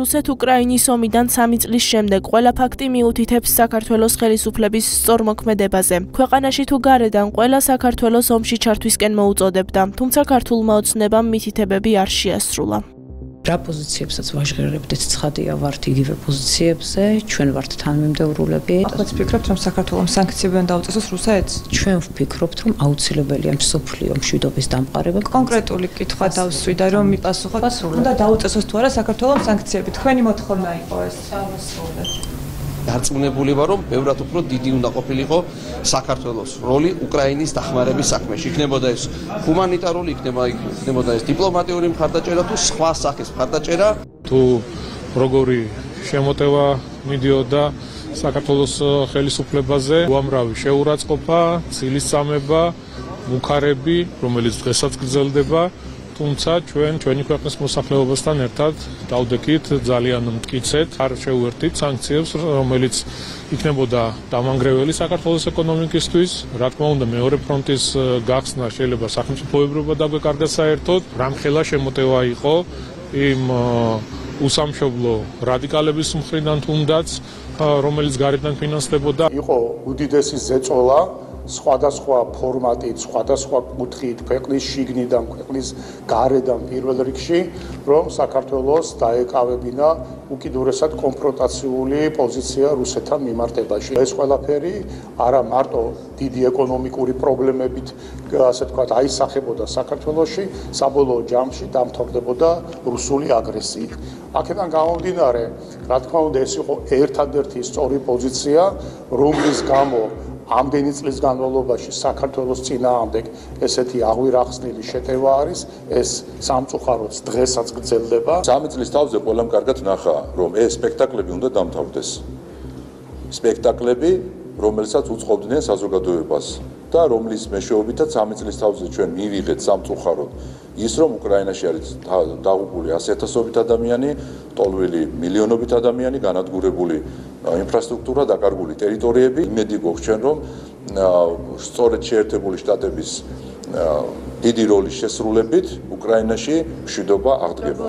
რუსეთ-უკრაინის ომიდან 3 წლის შემდეგ ყველა ფაქტი მიუთითებს საქართველოს ხელისუფლების სწორმოქმედებაზე. ქვეყანაში თუ გარედან ყველა საქართველოს ომში ჩართვისკენ მოუწოდებდა, თუმცა ქართულმა ოცნებამ მითითებები არ შეასრულა. რა პოზიციებსაც ვაჟღერებდით, ცხადია ვართ იგივე პოზიციებზე, ჩვენ ვართ თანმიმდევრულები. ახლა ვფიქრობთ, რომ საქართველოს სანქციებიდან დაუწესოს რუსეთს? ჩვენ ვფიქრობთ, რომ აუცილებელია მსოფლიო მშვიდობის დამყარება. კონკრეტული კითხვა დავსვიდა, რომ მიპასუხოთ, უნდა დაუწესოს თუ არა საქართველოს სანქციები. თქვენი მოთხოვნა იყო ეს. დარწმუნებული ვარ, რომ ბევრად უფრო დიდი უნდა ყოფილიყო საქართველოს როლი უკრაინის დახმარების საქმეში. იქნებოდა ეს ჰუმანიტარული, იქნებოდა ეს დიპლომატიური მხარდაჭერა თუ სხვა სახის მხარდაჭერა. თუ როგორი შემოტევა მიდიოდა საქართველოს ხელისუფლებაზე, უამრავი შეურაცხყოფა, ცილისწამება, მუქარები, რომელიც დღესაც გრძელდება. თუმცა ჩვენი ქვეყნის მოსახლეობასთან ერთად დავდექით ძალიან მტკიცედ, არ შევერთით სანქციებს, რომელიც იქნებოდა დამანგრეველი საქართველოს ეკონომიკისთვის. რა თქმა უნდა, მეორე ფრონტის გახსნა შეიძლება სახელმწიფოებრობა დაგვეკარგა საერთოდ. რამხელა შემოტევა იყო იმ უსამშობლო რადიკალების მხრიდან თუნდაც, რომელიც გარედან ფინანსდებოდა. იყო უდიდესი ზეწოლა სხვადასხვა ფორმატით, სხვადასხვა კუთხით, ქვეყნის შიგნიდან, ქვეყნის გარედან პირველ რიგში, რომ საქართველოს დაეკავებინა უკიდურესად კონფრონტაციული პოზიცია რუსეთთან მიმართებაში. ეს ყველაფერი არა მარტო დიდი ეკონომიკური პრობლემებით, ასე ვთქვათ, აისახებოდა საქართველოში, საბოლოო ჯამში დამთავრდებოდა რუსული აგრესიით. აქედან გამომდინარე, რა თქმა უნდა, ეს იყო ერთადერთი სწორი პოზიცია, რომლის გამო ამდენი წლის განმავლობაში საქართველოს წინააღმდეგ ესეთი აღვირახსნილი შეტევა არის, ეს სამწუხაროდ დღესაც გრძელდება. 3 წლის თავზე ყველამ კარგად ნახა, რომ ეს სპექტაკლები უნდა დამთავრდეს. სპექტაკლები, რომელსაც უწყობდნენ საზოგადოებას და რომლის მეშვეობითაც 3 წლის თავზე ჩვენ მივიღეთ სამწუხაროდ ის, რომ უკრაინაში არის დაღუპული 100,000-ობით ადამიანი, ტოლვილი მილიონობით ადამიანი, განადგურებული ინფრასტრუქტურა, დაკარგული ტერიტორიები. იმედი გვაქვს ჩვენ, რომ სწორედ შეერთებული შტატების დიდი როლის შესრულებით უკრაინაში მშვიდობა აღდგება.